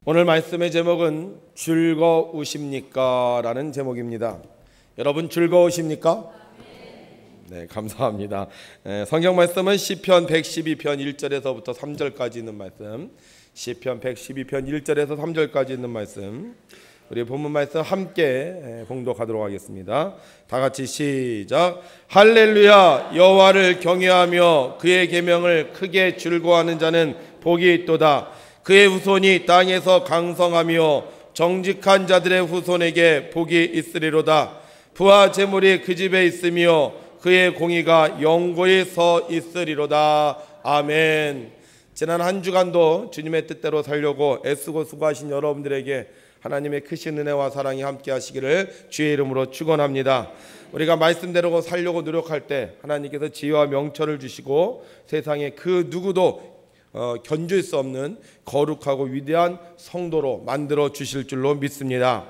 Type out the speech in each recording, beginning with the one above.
오늘 말씀의 제목은 즐거우십니까? 라는 제목입니다. 여러분 즐거우십니까? 네, 감사합니다. 성경 말씀은 시편 112편 1절에서부터 3절까지 있는 말씀, 시편 112편 1절에서 3절까지 있는 말씀, 우리 본문 말씀 함께 봉독하도록 하겠습니다. 다 같이 시작. 할렐루야, 여호와를 경외하며 그의 계명을 크게 즐거워하는 자는 복이 있도다. 그의 후손이 땅에서 강성하며 정직한 자들의 후손에게 복이 있으리로다. 부와 재물이 그 집에 있으며 그의 공의가 영구히 서 있으리로다. 아멘. 지난 한 주간도 주님의 뜻대로 살려고 애쓰고 수고하신 여러분들에게 하나님의 크신 은혜와 사랑이 함께 하시기를 주의 이름으로 축원합니다. 우리가 말씀대로 살려고 노력할 때 하나님께서 지혜와 명철을 주시고 세상에 그 누구도 견줄 수 없는 거룩하고 위대한 성도로 만들어 주실 줄로 믿습니다.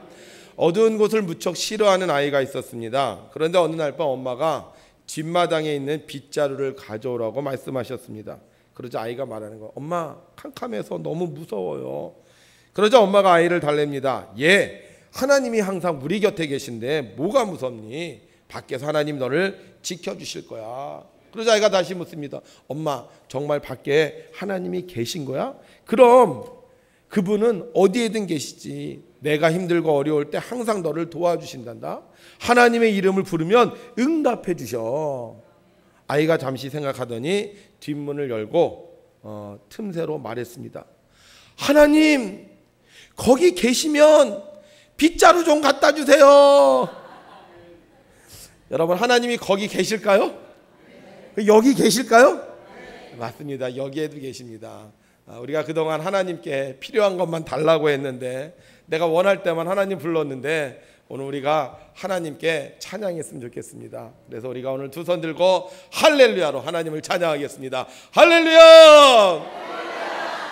어두운 곳을 무척 싫어하는 아이가 있었습니다. 그런데 어느 날 밤 엄마가 뒷마당에 있는 빗자루를 가져오라고 말씀하셨습니다. 그러자 아이가 말하는 거, 엄마 캄캄해서 너무 무서워요. 그러자 엄마가 아이를 달랩니다. 하나님이 항상 우리 곁에 계신데 뭐가 무섭니? 밖에서 하나님 너를 지켜주실 거야. 그러자 아이가 다시 묻습니다. 엄마, 정말 밖에 하나님이 계신 거야? 그럼 그분은 어디에든 계시지. 내가 힘들고 어려울 때 항상 너를 도와주신단다. 하나님의 이름을 부르면 응답해 주셔. 아이가 잠시 생각하더니 뒷문을 열고 틈새로 말했습니다. 하나님, 거기 계시면 빗자루 좀 갖다 주세요. 여러분, 하나님이 거기 계실까요? 여기 계실까요? 맞습니다. 여기에도 계십니다. 우리가 그동안 하나님께 필요한 것만 달라고 했는데, 내가 원할 때만 하나님 불렀는데, 오늘 우리가 하나님께 찬양했으면 좋겠습니다. 그래서 우리가 오늘 두 손 들고 할렐루야로 하나님을 찬양하겠습니다. 할렐루야!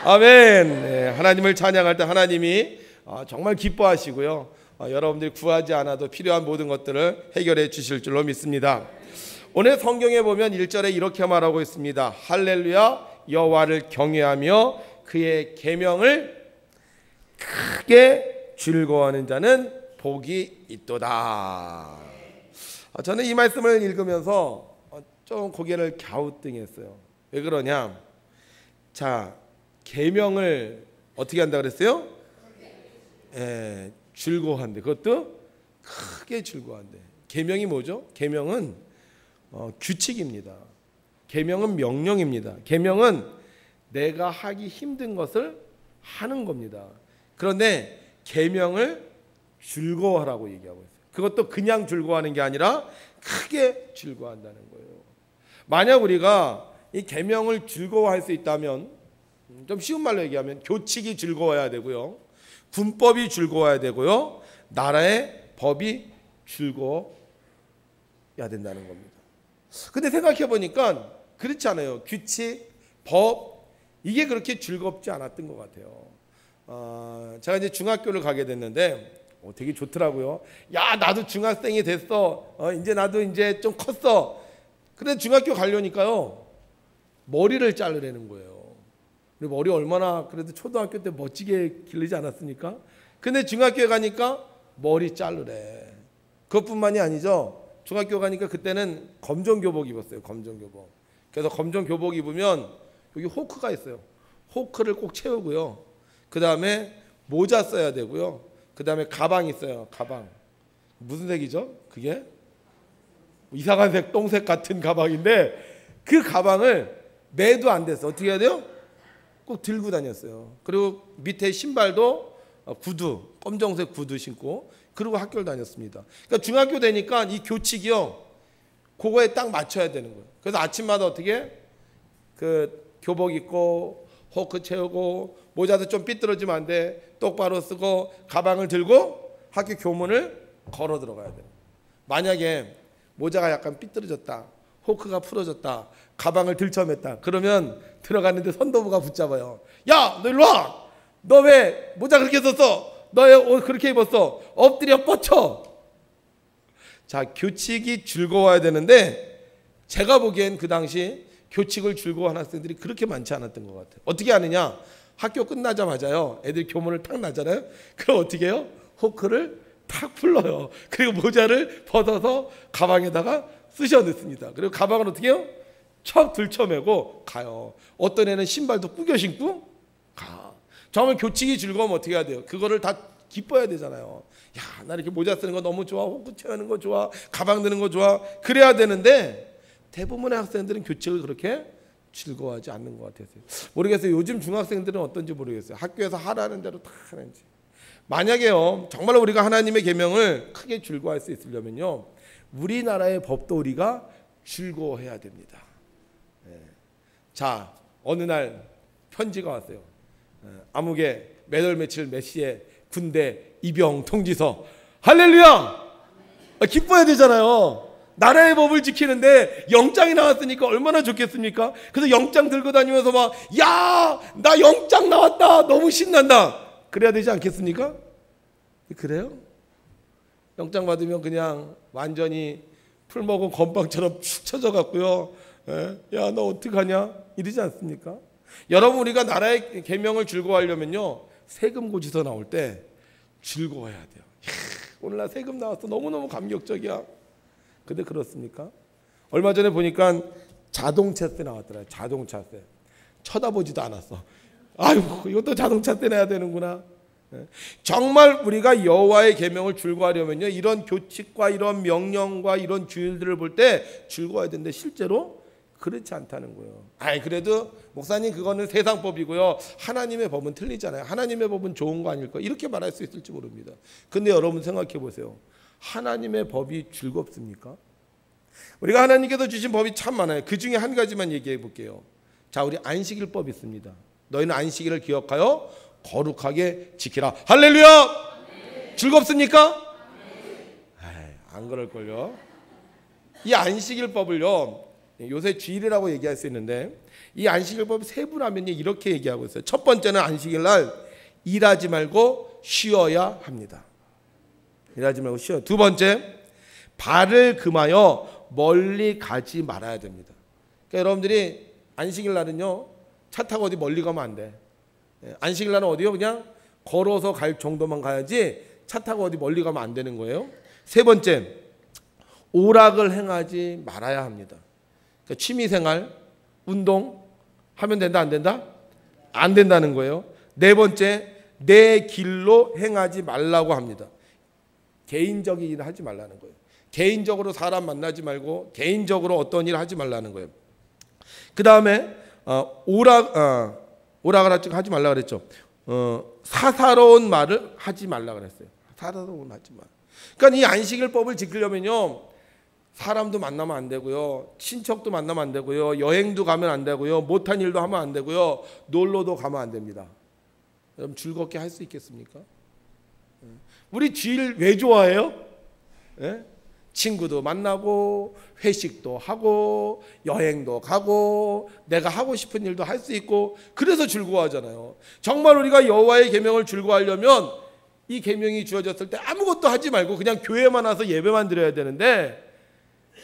아멘. 네, 하나님을 찬양할 때 하나님이 정말 기뻐하시고요, 여러분들이 구하지 않아도 필요한 모든 것들을 해결해 주실 줄로 믿습니다. 오늘 성경에 보면 1절에 이렇게 말하고 있습니다. 할렐루야, 여호와를 경외하며 그의 계명을 크게 즐거워하는 자는 복이 있도다. 저는 이 말씀을 읽으면서 좀 고개를 갸우뚱했어요. 왜 그러냐? 자, 계명을 어떻게 한다 그랬어요? 즐거워한대. 그것도 크게 즐거워한대. 계명이 뭐죠? 계명은 규칙입니다. 계명은 명령입니다. 계명은 내가 하기 힘든 것을 하는 겁니다. 그런데 계명을 즐거워하라고 얘기하고 있어요. 그것도 그냥 즐거워하는 게 아니라 크게 즐거워한다는 거예요. 만약 우리가 이 계명을 즐거워할 수 있다면, 좀 쉬운 말로 얘기하면 교칙이 즐거워야 되고요, 군법이 즐거워야 되고요, 나라의 법이 즐거워야 된다는 겁니다. 근데 생각해 보니까 그렇지 않아요. 규칙, 법, 이게 그렇게 즐겁지 않았던 것 같아요. 제가 이제 중학교를 가게 됐는데 되게 좋더라고요. 야, 나도 중학생이 됐어. 이제 나도 이제 좀 컸어. 근데 중학교 가려니까요, 머리를 자르라는 거예요. 우리 머리 얼마나 그래도 초등학교 때 멋지게 기르지 않았습니까? 근데 중학교에 가니까 머리 자르래. 그것뿐만이 아니죠. 중학교 가니까 그때는 검정 교복 입었어요. 검정 교복. 그래서 검정 교복 입으면 여기 호크가 있어요. 호크를 꼭 채우고요. 그 다음에 모자 써야 되고요. 그 다음에 가방 있어요. 가방. 무슨 색이죠? 그게? 이상한 색, 똥색 같은 가방인데, 그 가방을 매도 안 됐어. 어떻게 해야 돼요? 꼭 들고 다녔어요. 그리고 밑에 신발도 구두, 검정색 구두 신고, 그리고 학교를 다녔습니다. 그러니까 중학교 되니까 이 교칙이요, 그거에 딱 맞춰야 되는 거예요. 그래서 아침마다 어떻게? 그 교복 입고 호크 채우고 모자도 좀 삐뚤어지면 안 돼. 똑바로 쓰고 가방을 들고 학교 교문을 걸어 들어가야 돼요. 만약에 모자가 약간 삐뚤어졌다, 호크가 풀어졌다, 가방을 들쳐맸다. 그러면 들어갔는데 선도부가 붙잡아요. 야, 너 일로 와. 너 왜 모자 그렇게 썼어? 너 왜 옷 그렇게 입었어? 엎드려 뻗쳐. 자, 교칙이 즐거워야 되는데 제가 보기엔 그 당시 교칙을 즐거워하는 학생들이 그렇게 많지 않았던 것 같아요. 어떻게 하느냐? 학교 끝나자마자요, 애들이 교문을 탁 나잖아요. 그럼 어떻게 해요? 호크를 탁 풀러요. 그리고 모자를 벗어서 가방에다가 쑤셔 넣습니다. 그리고 가방을 어떻게 해요? 척 들쳐매고 가요. 어떤 애는 신발도 꾸겨 신고 가. 정말 교칙이 즐거우면 어떻게 해야 돼요? 그거를 다 기뻐야 되잖아요. 야, 나 이렇게 모자 쓰는 거 너무 좋아. 호크 채우는 거 좋아. 가방 드는 거 좋아. 그래야 되는데 대부분의 학생들은 교칙을 그렇게 즐거워하지 않는 것 같아요. 모르겠어요. 요즘 중학생들은 어떤지 모르겠어요. 학교에서 하라는 대로 다 하는지. 만약에요, 정말 우리가 하나님의 계명을 크게 즐거워할 수 있으려면요, 우리나라의 법도 우리가 즐거워해야 됩니다. 자, 어느 날 편지가 왔어요. 아무개 몇월 며칠 몇 시에 군대 입영 통지서. 할렐루야! 기뻐야 되잖아요. 나라의 법을 지키는데 영장이 나왔으니까 얼마나 좋겠습니까? 그래서 영장 들고 다니면서 막, 야, 나 영장 나왔다. 너무 신난다. 그래야 되지 않겠습니까? 그래요? 영장 받으면 그냥 완전히 풀 먹은 건빵처럼 축 처져 갖고요. 야, 너 어떡하냐? 이러지 않습니까? 여러분, 우리가 나라의 계명을 즐거워하려면요, 세금 고지서 나올 때 즐거워해야 돼요. 이야, 오늘 나 세금 나왔어. 너무너무 감격적이야. 근데 그렇습니까? 얼마 전에 보니까 자동차세 나왔더라고요. 자동차세. 쳐다보지도 않았어. 아이고, 이것도 자동차세 내야 되는구나. 정말 우리가 여호와의 계명을 즐거워하려면요, 이런 교칙과 이런 명령과 이런 규율들을 볼 때 즐거워야 되는데 실제로 그렇지 않다는 거예요. 아이, 그래도 목사님 그거는 세상 법이고요, 하나님의 법은 틀리잖아요. 하나님의 법은 좋은 거 아닐까? 이렇게 말할 수 있을지 모릅니다. 근데 여러분 생각해 보세요. 하나님의 법이 즐겁습니까? 우리가 하나님께서 주신 법이 참 많아요. 그 중에 한 가지만 얘기해 볼게요. 자, 우리 안식일법 있습니다. 너희는 안식일을 기억하여 거룩하게 지키라. 할렐루야! 네. 즐겁습니까? 네. 안 그럴걸요. 이 안식일법을요, 요새 주일이라고 얘기할 수 있는데 이 안식일법 세분하면 이렇게 얘기하고 있어요. 첫 번째는 안식일 날 일하지 말고 쉬어야 합니다. 일하지 말고 쉬어. 두 번째, 발을 금하여 멀리 가지 말아야 됩니다. 그러니까 여러분들이 안식일 날은요, 차 타고 어디 멀리 가면 안 돼. 안식일 날은 어디요? 그냥 걸어서 갈 정도만 가야지 차 타고 어디 멀리 가면 안 되는 거예요. 세 번째, 오락을 행하지 말아야 합니다. 그러니까 취미생활, 운동 하면 된다, 안 된다? 안 된다는 거예요. 네 번째, 내 길로 행하지 말라고 합니다. 개인적인 일을 하지 말라는 거예요. 개인적으로 사람 만나지 말고 개인적으로 어떤 일을 하지 말라는 거예요. 그 다음에 오락을 하지 말라 그랬죠. 사사로운 말을 하지 말라 그랬어요. 사사로운 말 하지 마. 그러니까 이 안식일법을 지키려면요, 사람도 만나면 안 되고요, 친척도 만나면 안 되고요, 여행도 가면 안 되고요, 못한 일도 하면 안 되고요, 놀러도 가면 안 됩니다. 여러분 즐겁게 할 수 있겠습니까? 우리 주일 왜 좋아해요? 친구도 만나고 회식도 하고 여행도 가고 내가 하고 싶은 일도 할 수 있고 그래서 즐거워하잖아요. 정말 우리가 여호와의 계명을 즐거워하려면 이 계명이 주어졌을 때 아무것도 하지 말고 그냥 교회만 와서 예배만 드려야 되는데,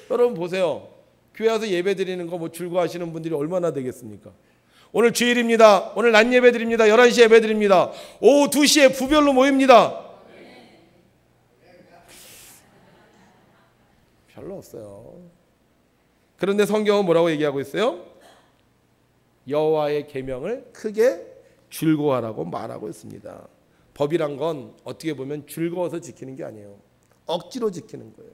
여러분 보세요. 교회 와서 예배 드리는 거 뭐 즐거워하시는 분들이 얼마나 되겠습니까? 오늘 주일입니다. 오늘 낮 예배 드립니다. 11시에 예배 드립니다. 오후 2시에 부별로 모입니다. 별로 없어요. 그런데 성경은 뭐라고 얘기하고 있어요? 여호와의 계명을 크게 즐거워하라고 말하고 있습니다. 법이란 건 어떻게 보면 즐거워서 지키는 게 아니에요. 억지로 지키는 거예요.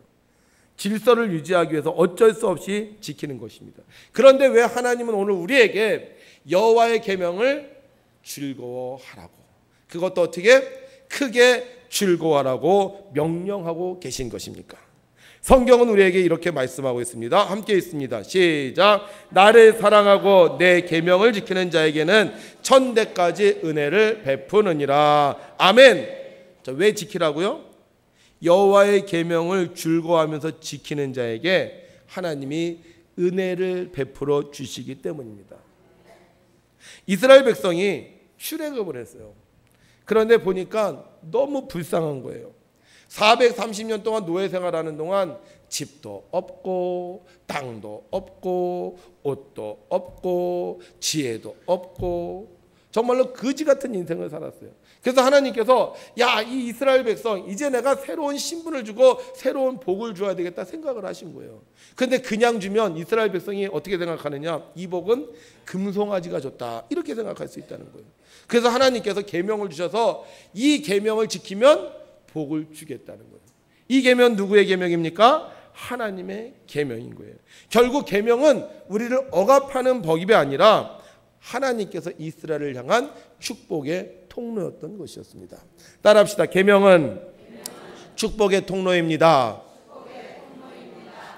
질서를 유지하기 위해서 어쩔 수 없이 지키는 것입니다. 그런데 왜 하나님은 오늘 우리에게 여호와의 계명을 즐거워하라고, 그것도 어떻게 크게 즐거워하라고 명령하고 계신 것입니까? 성경은 우리에게 이렇게 말씀하고 있습니다. 함께 읽습니다. 시작. 나를 사랑하고 내 계명을 지키는 자에게는 천대까지 은혜를 베푸느니라. 아멘. 자, 왜 지키라고요? 여호와의 계명을 즐거워하면서 지키는 자에게 하나님이 은혜를 베풀어 주시기 때문입니다. 이스라엘 백성이 출애굽을 했어요. 그런데 보니까 너무 불쌍한 거예요. 430년 동안 노예 생활하는 동안 집도 없고 땅도 없고 옷도 없고 지혜도 없고 정말로 거지 같은 인생을 살았어요. 그래서 하나님께서 야, 이 이스라엘 백성 이제 내가 새로운 신분을 주고 새로운 복을 줘야 되겠다 생각을 하신 거예요. 그런데 그냥 주면 이스라엘 백성이 어떻게 생각하느냐, 이 복은 금송아지가 줬다 이렇게 생각할 수 있다는 거예요. 그래서 하나님께서 계명을 주셔서 이 계명을 지키면 복을 주겠다는 거예요. 이 계명 누구의 계명입니까? 하나님의 계명인 거예요. 결국 계명은 우리를 억압하는 법이 아니라 하나님께서 이스라엘을 향한 축복의 통로였던 것이었습니다. 따라합시다. 계명은 축복의 통로입니다.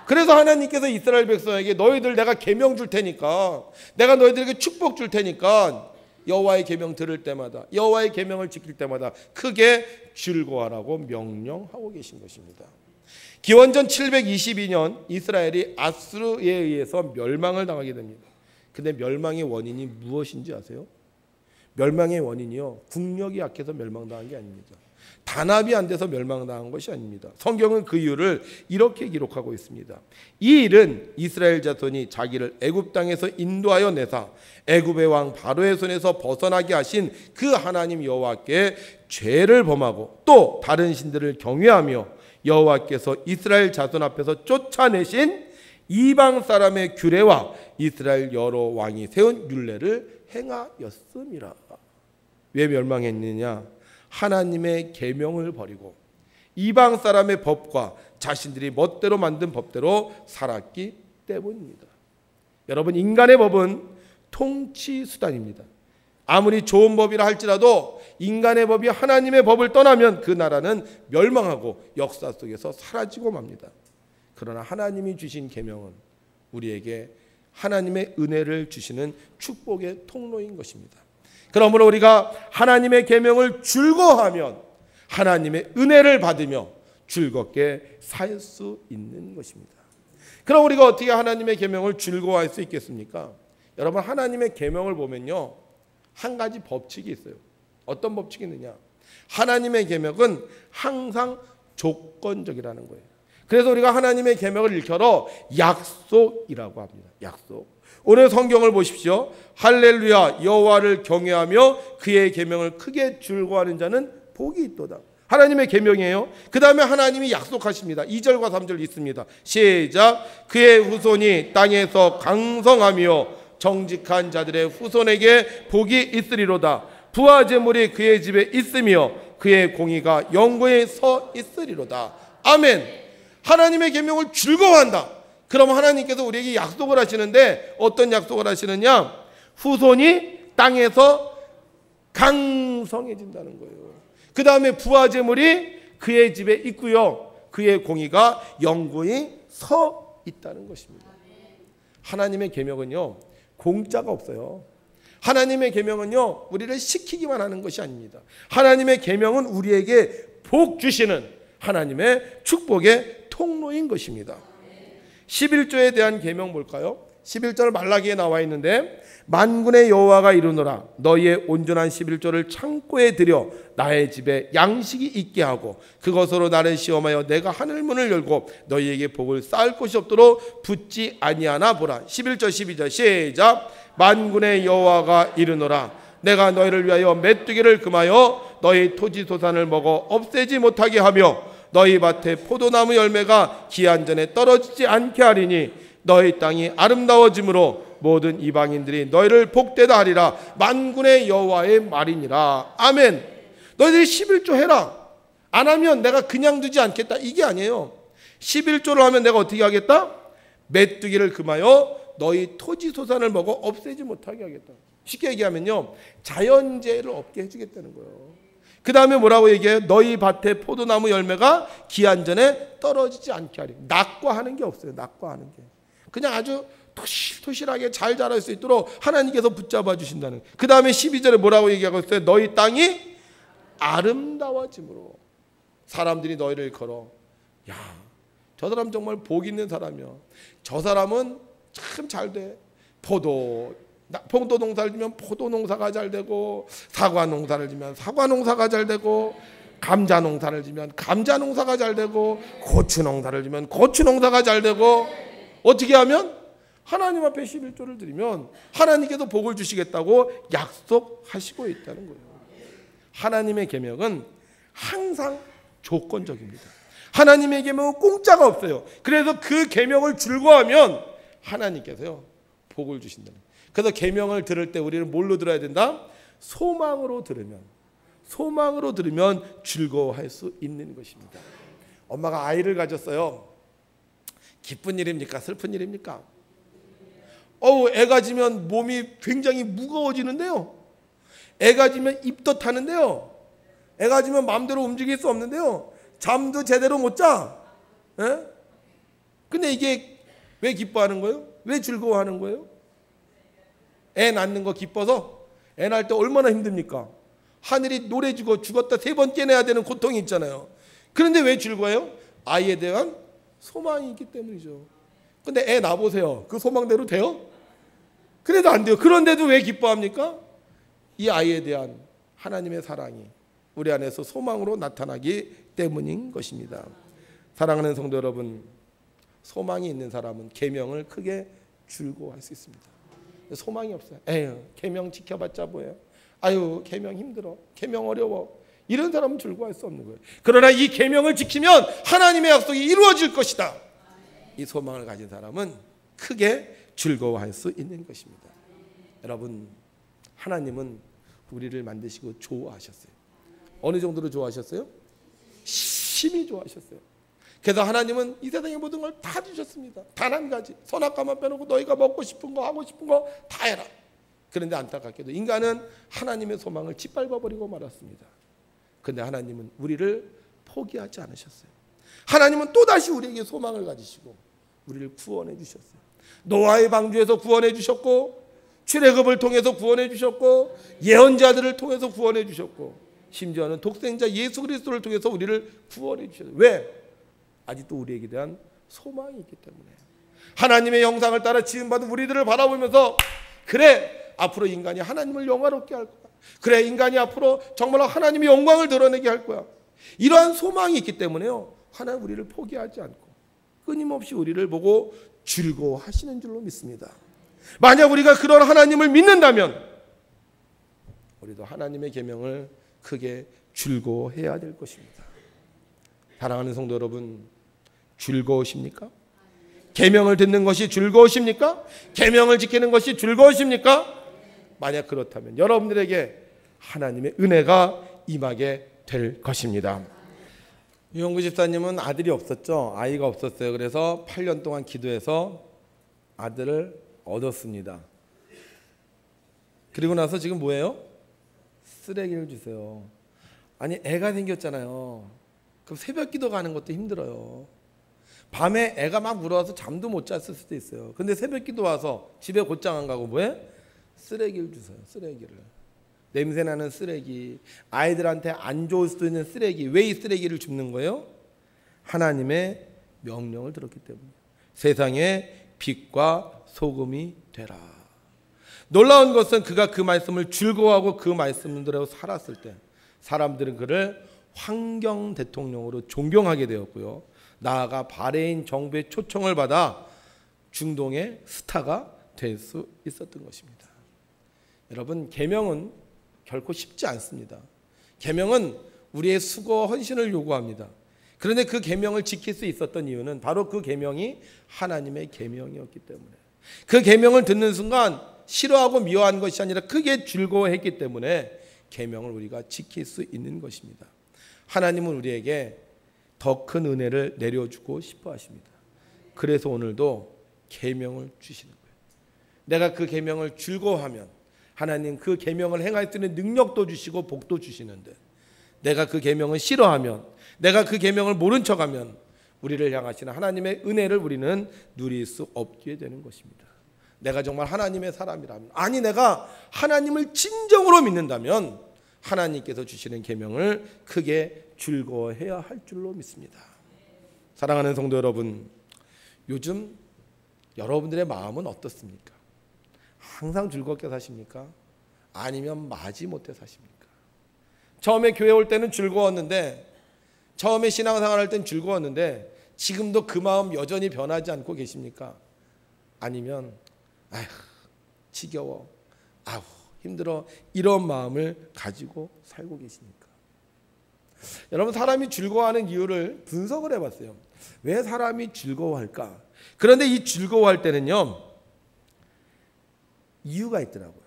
그래서 하나님께서 이스라엘 백성에게 너희들 내가 계명 줄 테니까, 내가 너희들에게 축복 줄 테니까 여호와의 계명 들을 때마다, 여호와의 계명을 지킬 때마다 크게 즐거워하라고 명령하고 계신 것입니다. 기원전 722년 이스라엘이 아수르에 의해서 멸망을 당하게 됩니다. 근데 멸망의 원인이 무엇인지 아세요? 멸망의 원인이요, 국력이 약해서 멸망당한 게 아닙니다. 단합이 안 돼서 멸망당한 것이 아닙니다. 성경은 그 이유를 이렇게 기록하고 있습니다. 이 일은 이스라엘 자손이 자기를 애굽 땅에서 인도하여 내사 애굽의 왕 바로의 손에서 벗어나게 하신 그 하나님 여호와께 죄를 범하고 또 다른 신들을 경외하며 여호와께서 이스라엘 자손 앞에서 쫓아내신 이방 사람의 규례와 이스라엘 여러 왕이 세운 율례를 행하였음이라. 왜 멸망했느냐? 하나님의 계명을 버리고 이방 사람의 법과 자신들이 멋대로 만든 법대로 살았기 때문입니다. 여러분, 인간의 법은 통치 수단입니다. 아무리 좋은 법이라 할지라도 인간의 법이 하나님의 법을 떠나면 그 나라는 멸망하고 역사 속에서 사라지고 맙니다. 그러나 하나님이 주신 계명은 우리에게 하나님의 은혜를 주시는 축복의 통로인 것입니다. 그러므로 우리가 하나님의 계명을 즐거워하면 하나님의 은혜를 받으며 즐겁게 살 수 있는 것입니다. 그럼 우리가 어떻게 하나님의 계명을 즐거워할 수 있겠습니까? 여러분, 하나님의 계명을 보면요, 한 가지 법칙이 있어요. 어떤 법칙이 있느냐? 하나님의 계명은 항상 조건적이라는 거예요. 그래서 우리가 하나님의 계명을 일컬어 약속이라고 합니다. 약속. 오늘 성경을 보십시오. 할렐루야, 여호와를 경외하며 그의 계명을 크게 즐거워하는 자는 복이 있도다. 하나님의 계명이에요. 그 다음에 하나님이 약속하십니다. 2절과 3절 있습니다. 시작. 그의 후손이 땅에서 강성하며 정직한 자들의 후손에게 복이 있으리로다. 부와 제물이 그의 집에 있으며 그의 공의가 영구에 서 있으리로다. 아멘. 하나님의 계명을 즐거워한다. 그럼 하나님께서 우리에게 약속을 하시는데 어떤 약속을 하시느냐? 후손이 땅에서 강성해진다는 거예요. 그 다음에 부와 제물이 그의 집에 있고요, 그의 공의가 영구히 서 있다는 것입니다. 하나님의 계명은요, 공짜가 없어요. 하나님의 계명은요, 우리를 시키기만 하는 것이 아닙니다. 하나님의 계명은 우리에게 복 주시는 하나님의 축복의 통로인 것입니다. 11조에 대한 계명 볼까요? 11절 말라기에 나와 있는데, 만군의 여호와가 이르노라, 너희의 온전한 11조를 창고에 들여 나의 집에 양식이 있게 하고 그것으로 나를 시험하여 내가 하늘문을 열고 너희에게 복을 쌓을 곳이 없도록 붙지 아니하나 보라. 11절 12절 시작. 만군의 여호와가 이르노라, 내가 너희를 위하여 메뚜기를 금하여 너희 토지 소산을 먹어 없애지 못하게 하며 너희 밭에 포도나무 열매가 기한 전에 떨어지지 않게 하리니 너희 땅이 아름다워짐으로 모든 이방인들이 너희를 복되다 하리라. 만군의 여호와의 말이니라. 아멘. 너희들이 11조 해라. 안 하면 내가 그냥 두지 않겠다, 이게 아니에요. 11조를 하면 내가 어떻게 하겠다? 메뚜기를 금하여 너희 토지 소산을 먹어 없애지 못하게 하겠다. 쉽게 얘기하면요, 자연재해를 없게 해주겠다는 거예요. 그 다음에 뭐라고 얘기해요? 너희 밭에 포도나무 열매가 기한 전에 떨어지지 않게 하리. 낙과하는 게 없어요. 낙과하는 게. 그냥 아주 토실토실하게 잘 자랄 수 있도록 하나님께서 붙잡아 주신다는. 그 다음에 12절에 뭐라고 얘기하고 있어요? 너희 땅이 아름다워짐으로 사람들이 너희를 걸어, 야, 저 사람 정말 복 있는 사람이야, 저 사람은 참 잘 돼. 포도 농사를 지면 포도 농사가 잘 되고, 사과 농사를 지면 사과 농사가 잘 되고, 감자 농사를 지면 감자 농사가 잘 되고, 고추 농사를 지면 고추 농사가 잘 되고. 어떻게 하면? 하나님 앞에 11조를 드리면 하나님께서 복을 주시겠다고 약속하시고 있다는 거예요. 하나님의 계명은 항상 조건적입니다. 하나님의 계명은 공짜가 없어요. 그래서 그 계명을 즐거워하면 하나님께서요 복을 주신다는 거예요. 그래서 계명을 들을 때 우리는 뭘로 들어야 된다? 소망으로 들으면 즐거워할 수 있는 것입니다. 엄마가 아이를 가졌어요. 기쁜 일입니까? 슬픈 일입니까? 애가 지면 몸이 굉장히 무거워지는데요. 애가 지면 입도 타는데요. 애가 지면 마음대로 움직일 수 없는데요. 잠도 제대로 못 자. 예? 근데 이게 왜 기뻐하는 거예요? 왜 즐거워하는 거예요? 애 낳는 거 기뻐서? 애 낳을 때 얼마나 힘듭니까? 하늘이 노래 주고 죽었다 3번 깨내야 되는 고통이 있잖아요. 그런데 왜 즐거워요? 아이에 대한 소망이 있기 때문이죠. 근데 애 낳아보세요. 그 소망대로 돼요? 그래도 안 돼요. 그런데도 왜 기뻐합니까? 이 아이에 대한 하나님의 사랑이 우리 안에서 소망으로 나타나기 때문인 것입니다. 사랑하는 성도 여러분, 소망이 있는 사람은 계명을 크게 즐거워할 수 있습니다. 소망이 없어요. 에휴, 계명 지켜봤자 뭐예요? 아유, 계명 힘들어. 계명 어려워. 이런 사람은 즐거워할 수 없는 거예요. 그러나 이 계명을 지키면 하나님의 약속이 이루어질 것이다. 이 소망을 가진 사람은 크게 즐거워할 수 있는 것입니다. 여러분, 하나님은 우리를 만드시고 좋아하셨어요. 어느 정도로 좋아하셨어요? 심히 좋아하셨어요. 그래서 하나님은 이 세상의 모든 걸 다 주셨습니다. 단 한 가지, 선악과만 빼놓고 너희가 먹고 싶은 거 하고 싶은 거 다 해라. 그런데 안타깝게도 인간은 하나님의 소망을 짓밟아버리고 말았습니다. 그런데 하나님은 우리를 포기하지 않으셨어요. 하나님은 또다시 우리에게 소망을 가지시고 우리를 구원해 주셨어요. 노아의 방주에서 구원해 주셨고, 출애굽을 통해서 구원해 주셨고, 예언자들을 통해서 구원해 주셨고, 심지어는 독생자 예수 그리스도를 통해서 우리를 구원해 주셨어요. 왜? 아직도 우리에게 대한 소망이 있기 때문에. 하나님의 형상을 따라 지음받은 우리들을 바라보면서, 그래, 앞으로 인간이 하나님을 영화롭게 할 거야. 그래, 인간이 앞으로 정말 하나님의 영광을 드러내게 할 거야. 이러한 소망이 있기 때문에요, 하나님 우리를 포기하지 않고 끊임없이 우리를 보고 즐거워하시는 줄로 믿습니다. 만약 우리가 그런 하나님을 믿는다면 우리도 하나님의 계명을 크게 즐거워해야 될 것입니다. 사랑하는 성도 여러분, 즐거우십니까? 계명을 듣는 것이 즐거우십니까? 계명을 지키는 것이 즐거우십니까? 만약 그렇다면 여러분들에게 하나님의 은혜가 임하게 될 것입니다. 유영구 집사님은 아들이 없었죠. 아이가 없었어요. 그래서 8년 동안 기도해서 아들을 얻었습니다. 그리고 나서 지금 뭐예요? 쓰레기를 주세요. 아니, 애가 생겼잖아요. 그럼 새벽 기도 가는 것도 힘들어요. 밤에 애가 막 울어서 잠도 못 잤을 수도 있어요. 근데 새벽 기도 와서 집에 곧장 안 가고 뭐해? 쓰레기를 주세요. 쓰레기를. 냄새나는 쓰레기, 아이들한테 안 좋을 수도 있는 쓰레기. 왜 이 쓰레기를 줍는 거예요? 하나님의 명령을 들었기 때문에. 세상에 빛과 소금이 되라. 놀라운 것은 그가 그 말씀을 즐거워하고 그 말씀대로 살았을 때 사람들은 그를 환경 대통령으로 존경하게 되었고요. 나아가 바레인 정부의 초청을 받아 중동의 스타가 될 수 있었던 것입니다. 여러분, 계명은 결코 쉽지 않습니다. 계명은 우리의 수고와 헌신을 요구합니다. 그런데 그 계명을 지킬 수 있었던 이유는 바로 그 계명이 하나님의 계명이었기 때문에, 그 계명을 듣는 순간 싫어하고 미워한 것이 아니라 크게 즐거워했기 때문에 계명을 우리가 지킬 수 있는 것입니다. 하나님은 우리에게 더 큰 은혜를 내려주고 싶어 하십니다. 그래서 오늘도 계명을 주시는 거예요. 내가 그 계명을 즐거워하면 하나님 그 계명을 행할 수 있는 능력도 주시고 복도 주시는데, 내가 그 계명을 싫어하면, 내가 그 계명을 모른 척하면 우리를 향하시는 하나님의 은혜를 우리는 누릴 수 없게 되는 것입니다. 내가 정말 하나님의 사람이라면, 아니 내가 하나님을 진정으로 믿는다면 하나님께서 주시는 계명을 크게 즐거워해야 할 줄로 믿습니다. 사랑하는 성도 여러분, 요즘 여러분들의 마음은 어떻습니까? 항상 즐겁게 사십니까? 아니면 마지못해 사십니까? 처음에 교회 올 때는 즐거웠는데, 처음에 신앙생활 할 때는 즐거웠는데 지금도 그 마음 여전히 변하지 않고 계십니까? 아니면 아휴 지겨워, 아우 힘들어, 이런 마음을 가지고 살고 계십니까? 여러분, 사람이 즐거워하는 이유를 분석을 해봤어요. 왜 사람이 즐거워할까? 그런데 이 즐거워할 때는요, 이유가 있더라고요.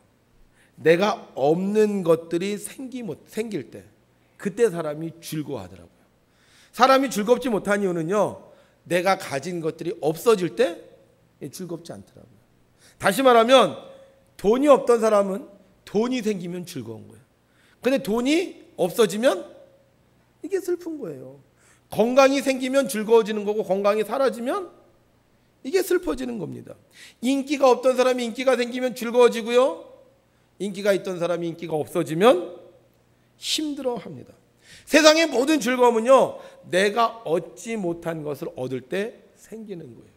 내가 없는 것들이 생길 때, 그때 사람이 즐거워하더라고요. 사람이 즐겁지 못한 이유는요, 내가 가진 것들이 없어질 때 즐겁지 않더라고요. 다시 말하면 돈이 없던 사람은 돈이 생기면 즐거운 거예요. 근데 돈이 없어지면 이게 슬픈 거예요. 건강이 생기면 즐거워지는 거고, 건강이 사라지면 이게 슬퍼지는 겁니다. 인기가 없던 사람이 인기가 생기면 즐거워지고요, 인기가 있던 사람이 인기가 없어지면 힘들어합니다. 세상의 모든 즐거움은요, 내가 얻지 못한 것을 얻을 때 생기는 거예요.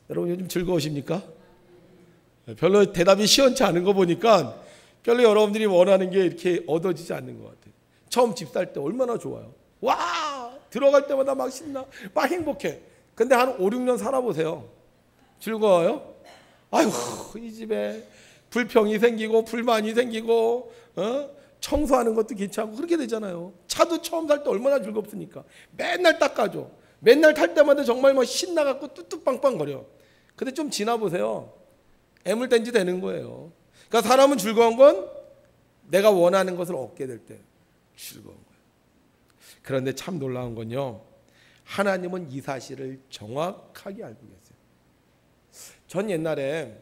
여러분, 요즘 즐거우십니까? 별로 대답이 시원치 않은 거 보니까 별로 여러분들이 원하는 게 이렇게 얻어지지 않는 것 같아요. 처음 집 살 때 얼마나 좋아요. 와, 들어갈 때마다 막 신나, 막 행복해. 근데 한 5, 6년 살아보세요. 즐거워요? 아이고, 이 집에 불평이 생기고 불만이 생기고 청소하는 것도 귀찮고 그렇게 되잖아요. 차도 처음 살 때 얼마나 즐겁습니까? 맨날 닦아줘. 맨날 탈 때마다 정말 막 신나갖고 뚜뚜빵빵거려. 근데 좀 지나보세요. 애물단지 되는 거예요. 그러니까 사람은 즐거운 건 내가 원하는 것을 얻게 될 때 즐거운 거예요. 그런데 참 놀라운 건요, 하나님은 이 사실을 정확하게 알고 계세요. 전 옛날에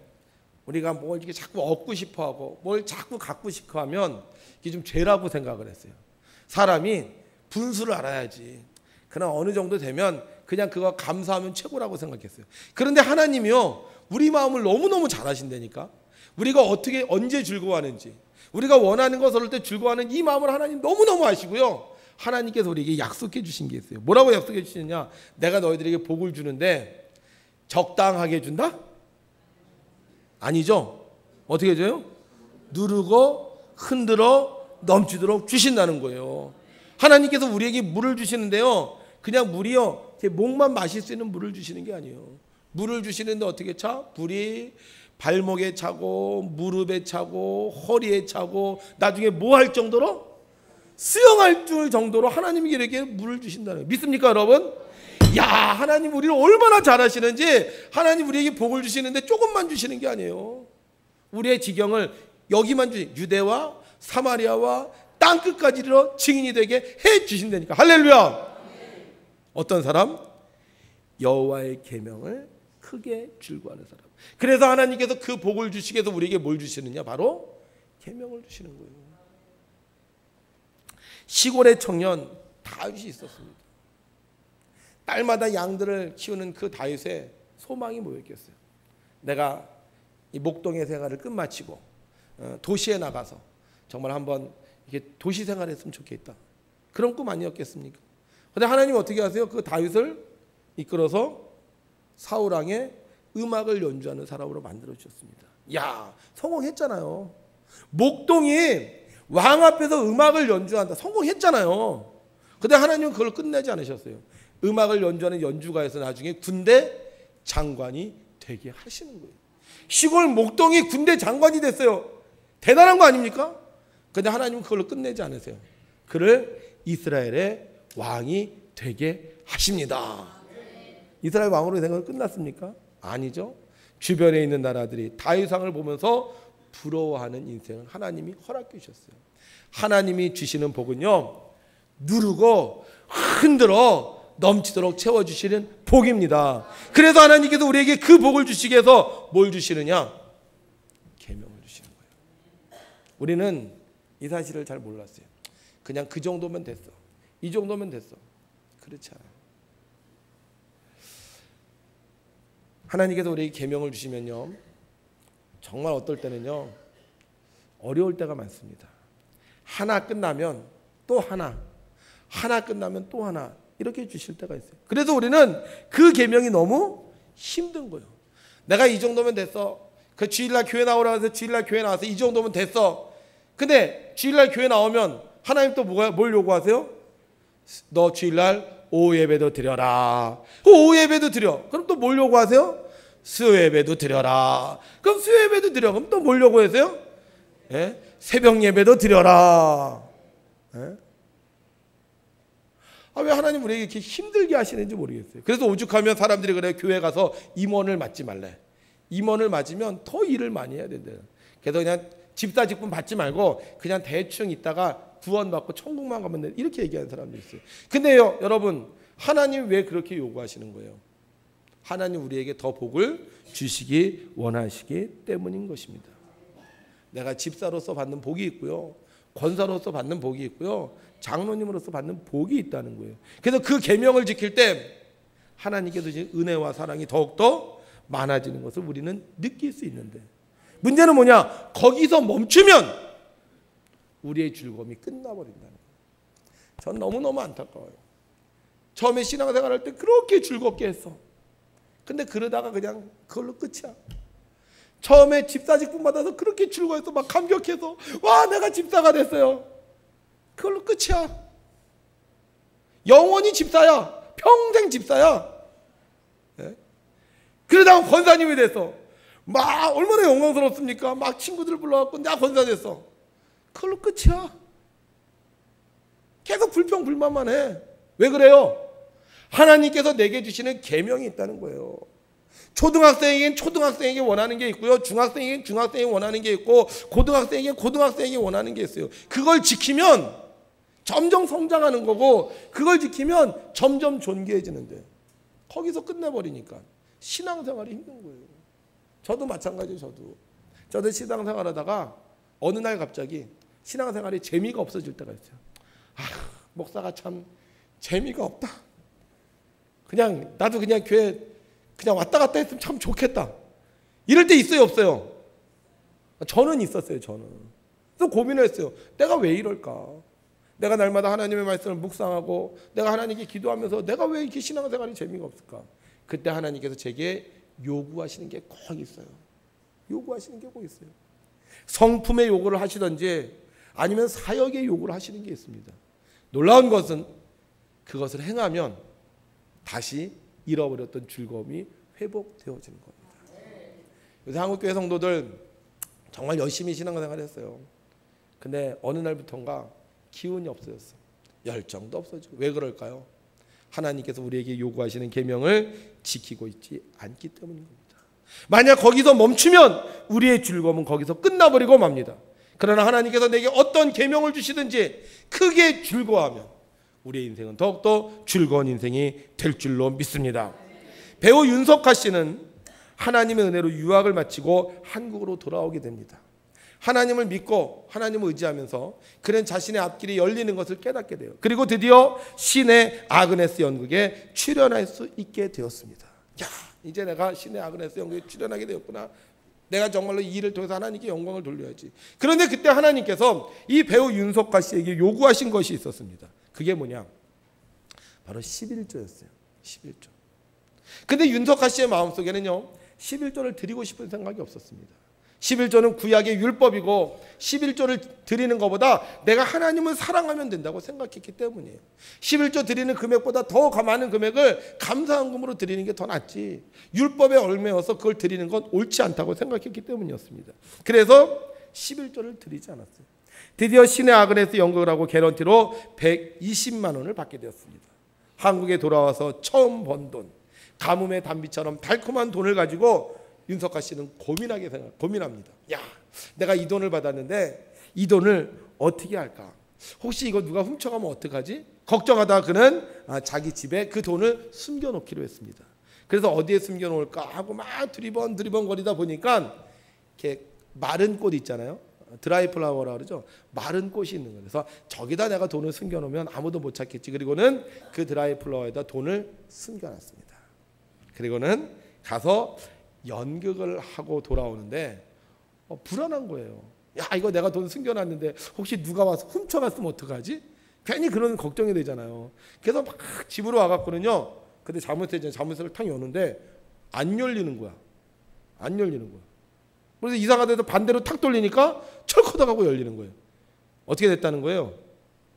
우리가 뭘 이렇게 자꾸 얻고 싶어하고 뭘 자꾸 갖고 싶어하면 이게 좀 죄라고 생각을 했어요. 사람이 분수를 알아야지. 그러나 어느 정도 되면 그냥 그거 감사하면 최고라고 생각했어요. 그런데 하나님이요, 우리 마음을 너무너무 잘 아신다니까. 우리가 어떻게 언제 즐거워하는지, 우리가 원하는 것을 얻을 때 즐거워하는 이 마음을 하나님 너무너무 아시고요, 하나님께서 우리에게 약속해 주신 게 있어요. 뭐라고 약속해 주시느냐? 내가 너희들에게 복을 주는데 적당하게 준다? 아니죠. 어떻게 줘요? 누르고 흔들어 넘치도록 주신다는 거예요. 하나님께서 우리에게 물을 주시는데요, 그냥 물이요, 목만 마실 수 있는 물을 주시는 게 아니에요. 물을 주시는데 어떻게 차? 물이 발목에 차고 무릎에 차고 허리에 차고 나중에 뭐 할 정도로? 수영할 정도로 하나님이 이렇게 물을 주신다는 거예요. 믿습니까, 여러분? 야, 하나님 우리를 얼마나 잘하시는지. 하나님 우리에게 복을 주시는데 조금만 주시는 게 아니에요. 우리의 지경을 여기만 유대와 사마리아와 땅끝까지 이르러 증인이 되게 해 주신다니까. 할렐루야. 어떤 사람? 여호와의 계명을 크게 즐거워하는 사람. 그래서 하나님께서 그 복을 주시기 위해서 우리에게 뭘 주시느냐? 바로 계명을 주시는 거예요. 시골의 청년 다윗이 있었습니다. 딸마다 양들을 키우는 그 다윗의 소망이 뭐였겠어요? 내가 이 목동의 생활을 끝마치고 도시에 나가서 정말 한번 이게 도시 생활했으면 좋겠다. 그런 꿈 아니었겠습니까? 그런데 하나님 어떻게 하세요? 그 다윗을 이끌어서 사울 왕의 음악을 연주하는 사람으로 만들어 주셨습니다. 야, 성공했잖아요. 목동이 왕 앞에서 음악을 연주한다. 성공했잖아요. 그런데 하나님은 그걸 끝내지 않으셨어요. 음악을 연주하는 연주가에서 나중에 군대 장관이 되게 하시는 거예요. 시골 목동이 군대 장관이 됐어요. 대단한 거 아닙니까? 그런데 하나님은 그걸로 끝내지 않으세요. 그를 이스라엘의 왕이 되게 하십니다. 이스라엘 왕으로 생각은 끝났습니까? 아니죠. 주변에 있는 나라들이 다윗 왕을 보면서 부러워하는 인생을 하나님이 허락해 주셨어요. 하나님이 주시는 복은요, 누르고 흔들어 넘치도록 채워주시는 복입니다. 그래서 하나님께서 우리에게 그 복을 주시기 위해서 뭘 주시느냐? 계명을 주시는 거예요. 우리는 이 사실을 잘 몰랐어요. 그냥 그 정도면 됐어, 이 정도면 됐어. 그렇지 않아요. 하나님께서 우리에게 계명을 주시면요, 정말 어떨 때는요 어려울 때가 많습니다. 하나 끝나면 또 하나, 하나 끝나면 또 하나, 이렇게 주실 때가 있어요. 그래서 우리는 그 계명이 너무 힘든 거예요. 내가 이 정도면 됐어. 그 주일날 교회 나오라 해서 주일날 교회 나와서 이 정도면 됐어. 근데 주일날 교회 나오면 하나님 또 뭘 요구하세요? 너 주일날 오후 예배도 드려라. 그 오후 예배도 드려. 그럼 또 뭘 요구하세요? 수요 예배도 드려라. 그럼 수요 예배도 드려. 그럼 또 뭘 요구하세요? 예? 새벽 예배도 드려라. 예? 왜 하나님 우리에게 이렇게 힘들게 하시는지 모르겠어요. 그래서 오죽하면 사람들이 그래, 교회 가서 임원을 맡지 말래. 임원을 맡으면 더 일을 많이 해야 된대요. 그래서 그냥 집사 직분 받지 말고 그냥 대충 있다가 구원받고 천국만 가면 돼. 이렇게 얘기하는 사람도 있어요. 근데요, 여러분, 하나님 왜 그렇게 요구하시는 거예요? 하나님 우리에게 더 복을 주시기 원하시기 때문인 것입니다. 내가 집사로서 받는 복이 있고요, 권사로서 받는 복이 있고요, 장로님으로서 받는 복이 있다는 거예요. 그래서 그 계명을 지킬 때 하나님께서 은혜와 사랑이 더욱더 많아지는 것을 우리는 느낄 수 있는데, 문제는 뭐냐? 거기서 멈추면 우리의 즐거움이 끝나버린다는 거예요. 전 너무너무 안타까워요. 처음에 신앙생활할 때 그렇게 즐겁게 했어. 근데 그러다가 그냥 그걸로 끝이야. 처음에 집사 직분 받아서 그렇게 즐거워해서 막 감격해서 와, 내가 집사가 됐어요. 그걸로 끝이야. 영원히 집사야. 평생 집사야. 네? 그러다가 권사님이 됐어. 막 얼마나 영광스럽습니까? 막 친구들 불러갖고 나 권사 됐어. 그걸로 끝이야. 계속 불평불만만 해. 왜 그래요? 하나님께서 내게 주시는 계명이 있다는 거예요. 초등학생에겐 초등학생에게 원하는 게 있고요, 중학생에겐 중학생에게 원하는 게 있고, 고등학생에겐 고등학생에게 원하는 게 있어요. 그걸 지키면 점점 성장하는 거고, 그걸 지키면 점점 존귀해지는데 거기서 끝내버리니까 신앙생활이 힘든 거예요. 저도 마찬가지예요. 저도 신앙생활하다가 어느 날 갑자기 신앙생활에 재미가 없어질 때가 있어요. 목사가 참 재미가 없다. 그냥 나도 그냥 교회 그냥 왔다 갔다 했으면 참 좋겠다. 이럴 때 있어요, 없어요? 저는 있었어요. 저는. 또 고민을 했어요. 내가 왜 이럴까? 내가 날마다 하나님의 말씀을 묵상하고 내가 하나님께 기도하면서 내가 왜 이렇게 신앙생활이 재미가 없을까? 그때 하나님께서 제게 요구하시는 게 꼭 있어요. 요구하시는 게 꼭 있어요. 성품의 요구를 하시든지 아니면 사역의 요구를 하시는 게 있습니다. 놀라운 것은 그것을 행하면 다시 잃어버렸던 즐거움이 회복되어지는 겁니다. 요새 한국교회 성도들 정말 열심히 신앙생활을 했어요. 근데 어느 날부터인가 기운이 없어졌어. 열정도 없어지고. 왜 그럴까요? 하나님께서 우리에게 요구하시는 계명을 지키고 있지 않기 때문인 겁니다. 만약 거기서 멈추면 우리의 즐거움은 거기서 끝나버리고 맙니다. 그러나 하나님께서 내게 어떤 계명을 주시든지 크게 즐거워하면 우리의 인생은 더욱더 즐거운 인생이 될 줄로 믿습니다. 배우 윤석하 씨는 하나님의 은혜로 유학을 마치고 한국으로 돌아오게 됩니다. 하나님을 믿고 하나님을 의지하면서 그는 자신의 앞길이 열리는 것을 깨닫게 돼요. 그리고 드디어 신의 아그네스 연극에 출연할 수 있게 되었습니다. 야, 이제 내가 신의 아그네스 연극에 출연하게 되었구나. 내가 정말로 이 일을 통해서 하나님께 영광을 돌려야지. 그런데 그때 하나님께서 이 배우 윤석하 씨에게 요구하신 것이 있었습니다. 그게 뭐냐? 바로 11조였어요. 11조. 근데 윤석하 씨의 마음속에는요, 11조를 드리고 싶은 생각이 없었습니다. 11조는 구약의 율법이고 11조를 드리는 것보다 내가 하나님을 사랑하면 된다고 생각했기 때문이에요. 11조 드리는 금액보다 더 많은 금액을 감사헌금으로 드리는 게 더 낫지, 율법에 얽매여서 그걸 드리는 건 옳지 않다고 생각했기 때문이었습니다. 그래서 11조를 드리지 않았어요. 드디어 신의 아그네스 연극을 하고 개런티로 120만 원을 받게 되었습니다. 한국에 돌아와서 처음 번 돈, 가뭄의 단비처럼 달콤한 돈을 가지고 윤석하 씨는 고민합니다. 야, 내가 이 돈을 받았는데 이 돈을 어떻게 할까? 혹시 이거 누가 훔쳐가면 어떡하지? 걱정하다가 그는 자기 집에 그 돈을 숨겨놓기로 했습니다. 그래서 어디에 숨겨놓을까 하고 막 두리번 거리다 보니까 이렇게 마른 꽃 있잖아요. 드라이 플라워라고 그러죠. 마른 꽃이 있는 거예요. 그래서 저기다 내가 돈을 숨겨놓으면 아무도 못 찾겠지. 그리고는 그 드라이 플라워에다 돈을 숨겨놨습니다. 그리고는 가서 연극을 하고 돌아오는데 불안한 거예요. 야, 이거 내가 돈 숨겨놨는데 혹시 누가 와서 훔쳐갔으면 어떡하지? 괜히 그런 걱정이 되잖아요. 그래서 막 집으로 와갖고는요, 근데 자물쇠를 탁 여는데 안 열리는 거야. 안 열리는 거야. 그래서 이사가 돼서 반대로 탁 돌리니까 철커덕하고 열리는 거예요. 어떻게 됐다는 거예요?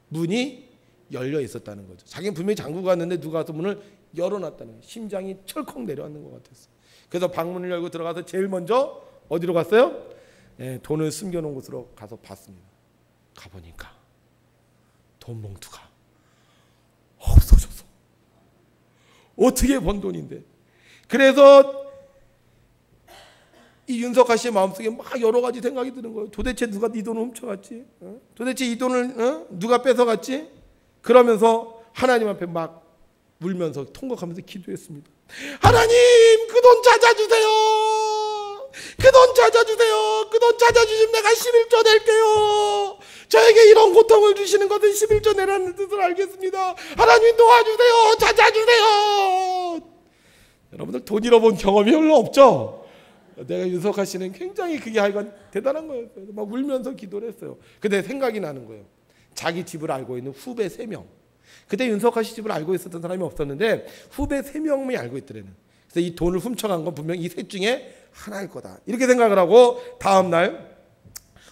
문이 열려 있었다는 거죠. 자기는 분명히 잠그고 갔는데 누가 와서 문을 열어놨다는 거예요. 심장이 철컥 내려앉는 것 같았어요. 그래서 방문을 열고 들어가서 제일 먼저 어디로 갔어요? 돈을 숨겨놓은 곳으로 가서 봤습니다. 가보니까 돈 봉투가 없어졌어. 어떻게 번 돈인데. 그래서 이 윤석아 씨의 마음속에 막 여러 가지 생각이 드는 거예요. 도대체 누가 이 돈을 훔쳐갔지? 도대체 이 돈을 누가 뺏어갔지? 그러면서 하나님 앞에 막 울면서 통곡하면서 기도했습니다. 하나님, 그 돈 찾아주세요. 그 돈 찾아주세요. 그 돈 찾아주시면 내가 11조 낼게요. 저에게 이런 고통을 주시는 것은 11조 내라는 뜻을 알겠습니다. 하나님 도와주세요. 찾아주세요. 여러분들 돈 잃어본 경험이 별로 없죠? 내가 윤석아 씨는 굉장히 그게 하여간 대단한 거예요. 막 울면서 기도를 했어요. 근데 생각이 나는 거예요. 자기 집을 알고 있는 후배 3명. 그때 윤석아 씨 집을 알고 있었던 사람이 없었는데 후배 3명이 알고 있더래요. 그래서 이 돈을 훔쳐간 건 분명히 이 셋 중에 하나일 거다. 이렇게 생각을 하고 다음 날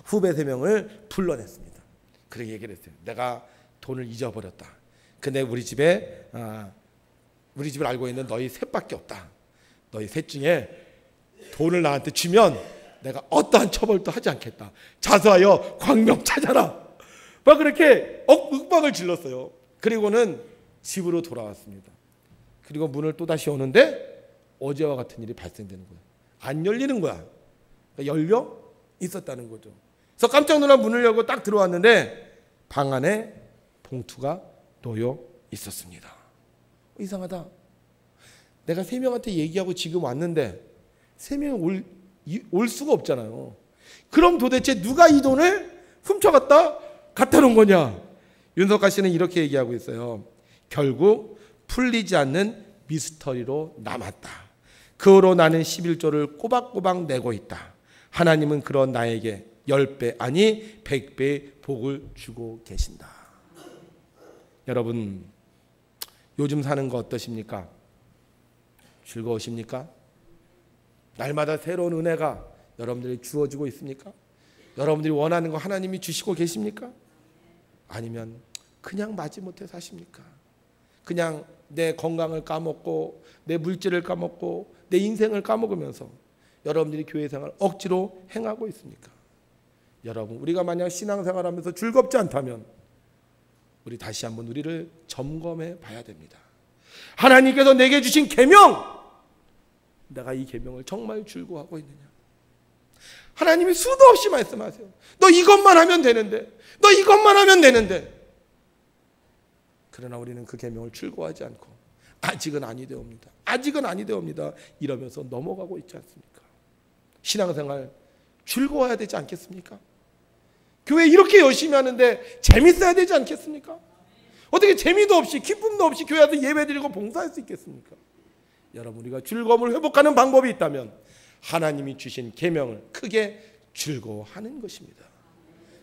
후배 3명을 불러냈습니다. 그렇게 얘기를 했어요. 내가 돈을 잊어버렸다. 근데 우리 집을 알고 있는 너희 셋밖에 없다. 너희 셋 중에 돈을 나한테 주면 내가 어떠한 처벌도 하지 않겠다. 자수하여 광명 찾아라. 막 그렇게 윽박을 질렀어요. 그리고는 집으로 돌아왔습니다. 그리고 문을 또다시 오는데 어제와 같은 일이 발생되는 거예요. 안 열리는 거야. 그러니까 열려 있었다는 거죠. 그래서 깜짝 놀라 문을 열고 딱 들어왔는데 방 안에 봉투가 놓여 있었습니다. 이상하다. 내가 3명한테 얘기하고 지금 왔는데 3명이 올 수가 없잖아요. 그럼 도대체 누가 이 돈을 훔쳐갔다 갖다 놓은 거냐? 윤석아 씨는 이렇게 얘기하고 있어요. 결국 풀리지 않는 미스터리로 남았다. 그 후로 나는 11조를 꼬박꼬박 내고 있다. 하나님은 그런 나에게 10배 아니 100배의 복을 주고 계신다. 여러분, 요즘 사는 거 어떠십니까? 즐거우십니까? 날마다 새로운 은혜가 여러분들이 주어지고 있습니까? 여러분들이 원하는 거 하나님이 주시고 계십니까? 아니면 그냥 마지못해 사십니까? 그냥 내 건강을 까먹고 내 물질을 까먹고 내 인생을 까먹으면서 여러분들이 교회 생활을 억지로 행하고 있습니까? 여러분, 우리가 만약 신앙생활하면서 즐겁지 않다면 우리 다시 한번 우리를 점검해 봐야 됩니다. 하나님께서 내게 주신 계명, 내가 이 계명을 정말 즐거워하고 있느냐? 하나님이 수도 없이 말씀하세요. 너 이것만 하면 되는데, 너 이것만 하면 되는데. 그러나 우리는 그 계명을 즐거워하지 않고 아직은 아니되옵니다. 아직은 아니되옵니다. 이러면서 넘어가고 있지 않습니까? 신앙생활 즐거워야 되지 않겠습니까? 교회 이렇게 열심히 하는데 재밌어야 되지 않겠습니까? 어떻게 재미도 없이 기쁨도 없이 교회 와서 예배드리고 봉사할 수 있겠습니까? 여러분, 우리가 즐거움을 회복하는 방법이 있다면 하나님이 주신 계명을 크게 즐거워하는 것입니다.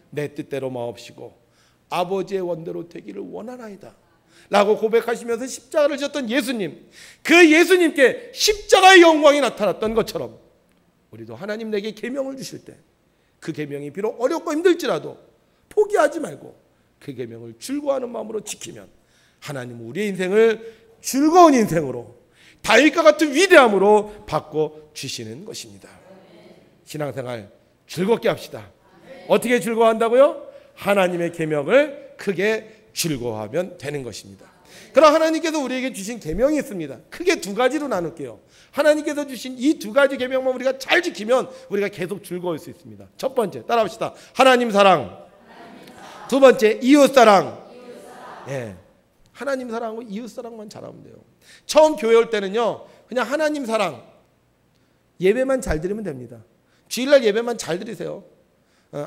내 뜻대로 마옵시고 아버지의 원대로 되기를 원하나이다 라고 고백하시면서 십자가를 졌던 예수님, 그 예수님께 십자가의 영광이 나타났던 것처럼 우리도 하나님 내게 계명을 주실 때 그 계명이 비록 어렵고 힘들지라도 포기하지 말고 그 계명을 즐거워하는 마음으로 지키면 하나님은 우리의 인생을 즐거운 인생으로 다윗과 같은 위대함으로 바꿔주시는 것입니다. 신앙생활 즐겁게 합시다. 어떻게 즐거워한다고요? 하나님의 계명을 크게 즐거워하면 되는 것입니다. 그럼 하나님께서 우리에게 주신 계명이 있습니다. 크게 2가지로 나눌게요. 하나님께서 주신 이 2가지 계명만 우리가 잘 지키면 우리가 계속 즐거울 수 있습니다. 첫 번째, 따라합시다. 하나님 사랑. 2번째, 이웃 사랑. 예, 하나님 사랑하고 이웃 사랑만 잘하면 돼요. 처음 교회 올 때는요, 그냥 하나님 사랑, 예배만 잘 드리면 됩니다. 주일날 예배만 잘 드리세요.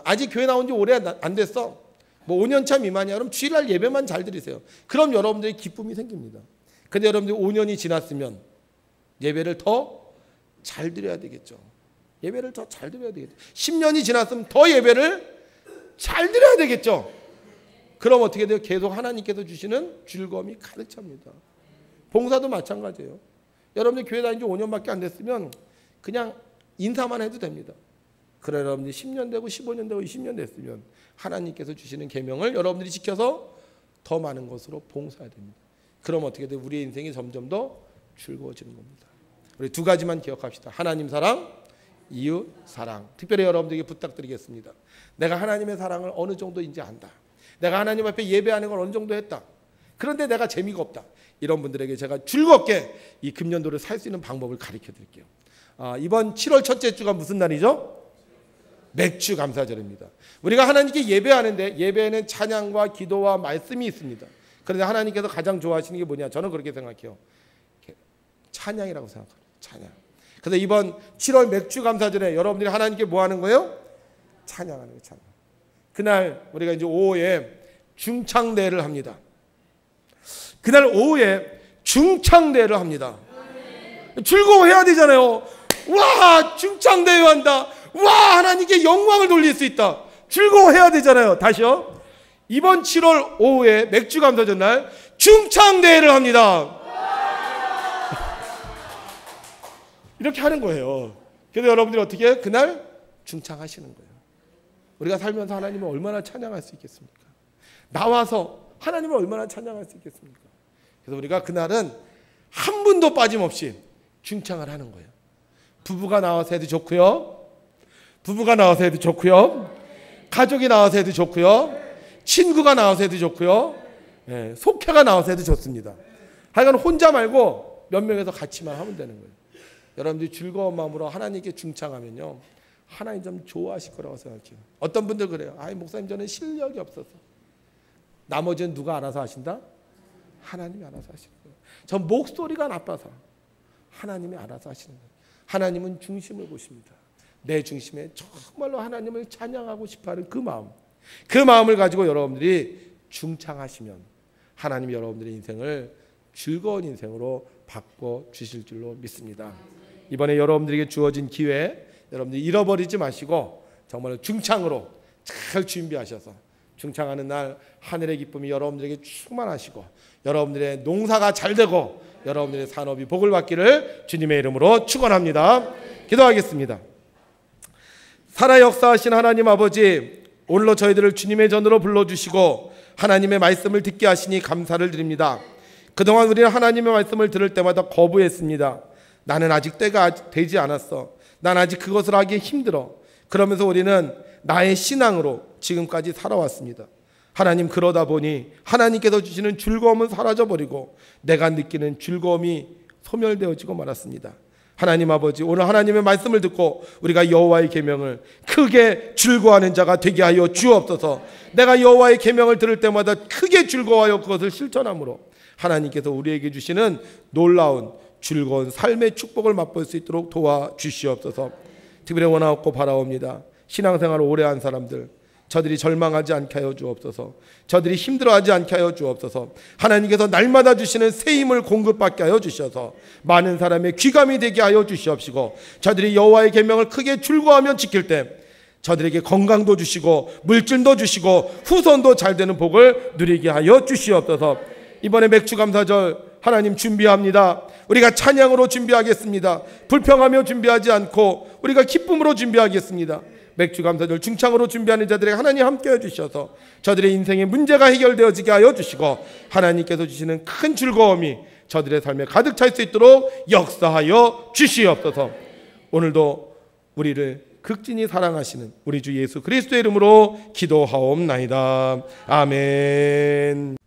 아직 교회 나온 지 오래 안 됐어. 뭐 5년차 미만이야. 그럼 주일날 예배만 잘 드리세요. 그럼 여러분들이 기쁨이 생깁니다. 근데 여러분들이 5년이 지났으면 예배를 더 잘 드려야 되겠죠. 예배를 더 잘 드려야 되겠죠. 10년이 지났으면 더 예배를 잘 드려야 되겠죠. 그럼 어떻게 돼요? 계속 하나님께서 주시는 즐거움이 가득 찹니다. 봉사도 마찬가지예요. 여러분들 교회 다닌 지 5년밖에 안 됐으면 그냥 인사만 해도 됩니다. 그래 여러분들이 10년 되고 15년 되고 20년 됐으면 하나님께서 주시는 계명을 여러분들이 지켜서 더 많은 것으로 봉사해야 됩니다. 그럼 어떻게 돼? 우리의 인생이 점점 더 즐거워지는 겁니다. 우리 두 가지만 기억합시다. 하나님 사랑, 이웃 사랑. 특별히 여러분들에게 부탁드리겠습니다. 내가 하나님의 사랑을 어느 정도인지 안다. 내가 하나님 앞에 예배하는 걸 어느 정도 했다. 그런데 내가 재미가 없다. 이런 분들에게 제가 즐겁게 이 금년도를 살 수 있는 방법을 가르쳐 드릴게요. 이번 7월 첫째 주가 무슨 날이죠? 맥주 감사절입니다. 우리가 하나님께 예배하는데 예배에는 찬양과 기도와 말씀이 있습니다. 그런데 하나님께서 가장 좋아하시는 게 뭐냐? 저는 그렇게 생각해요. 찬양이라고 생각합니다. 찬양. 그래서 이번 7월 맥주 감사절에 여러분들이 하나님께 뭐 하는 거예요? 찬양하는 거예요. 찬양. 그날 우리가 이제 오후에 중창대를 합니다. 그날 오후에 중창대를 합니다. 즐거워해야 되잖아요. 와, 중창대회 한다. 와, 하나님께 영광을 돌릴 수 있다. 즐거워해야 되잖아요. 다시요. 이번 7월 오후에 맥주 감사절 날 중창대회를 합니다. 이렇게 하는 거예요. 그래서 여러분들이 어떻게 해요? 그날 중창하시는 거예요. 우리가 살면서 하나님을 얼마나 찬양할 수 있겠습니까? 나와서 하나님을 얼마나 찬양할 수 있겠습니까? 그래서 우리가 그날은 한 분도 빠짐없이 중창을 하는 거예요. 부부가 나와서 해도 좋고요. 부부가 나와서 해도 좋고요. 가족이 나와서 해도 좋고요. 친구가 나와서 해도 좋고요. 속회가 나와서 해도 좋습니다. 하여간 혼자 말고 몇 명에서 같이만 하면 되는 거예요. 여러분들이 즐거운 마음으로 하나님께 중창하면요, 하나님 좀 좋아하실 거라고 생각해요. 어떤 분들 그래요. 아이, 목사님 저는 실력이 없어서. 나머지는 누가 알아서 하신다? 하나님이 알아서 하시는 거예요. 전 목소리가 나빠서. 하나님이 알아서 하시는 거예요. 하나님은 중심을 보십니다. 내 중심에 정말로 하나님을 찬양하고 싶어하는 그 마음, 그 마음을 가지고 여러분들이 중창하시면 하나님이 여러분들의 인생을 즐거운 인생으로 바꿔주실 줄로 믿습니다. 이번에 여러분들에게 주어진 기회, 여러분들이 잃어버리지 마시고 정말 중창으로 잘 준비하셔서 중창하는 날 하늘의 기쁨이 여러분들에게 충만하시고 여러분들의 농사가 잘 되고 여러분들의 산업이 복을 받기를 주님의 이름으로 축원합니다. 기도하겠습니다. 살아 역사하신 하나님 아버지, 오늘로 저희들을 주님의 전으로 불러주시고 하나님의 말씀을 듣게 하시니 감사를 드립니다. 그동안 우리는 하나님의 말씀을 들을 때마다 거부했습니다. 나는 아직 때가 되지 않았어. 난 아직 그것을 하기 힘들어. 그러면서 우리는 나의 신앙으로 지금까지 살아왔습니다. 하나님, 그러다 보니 하나님께서 주시는 즐거움은 사라져버리고 내가 느끼는 즐거움이 소멸되어지고 말았습니다. 하나님 아버지, 오늘 하나님의 말씀을 듣고 우리가 여호와의 계명을 크게 즐거워하는 자가 되게 하여 주옵소서. 내가 여호와의 계명을 들을 때마다 크게 즐거워하여 그것을 실천함으로 하나님께서 우리에게 주시는 놀라운 즐거운 삶의 축복을 맛볼 수 있도록 도와주시옵소서. 특별히 원하옵고 바라옵니다. 신앙생활을 오래 한 사람들, 저들이 절망하지 않게 하여 주옵소서. 저들이 힘들어하지 않게 하여 주옵소서. 하나님께서 날마다 주시는 새 힘을 공급받게 하여 주셔서 많은 사람의 귀감이 되게 하여 주시옵시고, 저들이 여호와의 계명을 크게 즐거워하며 지킬 때 저들에게 건강도 주시고 물질도 주시고 후손도 잘 되는 복을 누리게 하여 주시옵소서. 이번에 맥주 감사절 하나님 준비합니다. 우리가 찬양으로 준비하겠습니다. 불평하며 준비하지 않고 우리가 기쁨으로 준비하겠습니다. 맥주 감사절 중창으로 준비하는 자들에게 하나님 함께해 주셔서 저들의 인생의 문제가 해결되어지게 하여 주시고 하나님께서 주시는 큰 즐거움이 저들의 삶에 가득 찰 수 있도록 역사하여 주시옵소서. 오늘도 우리를 극진히 사랑하시는 우리 주 예수 그리스도의 이름으로 기도하옵나이다. 아멘.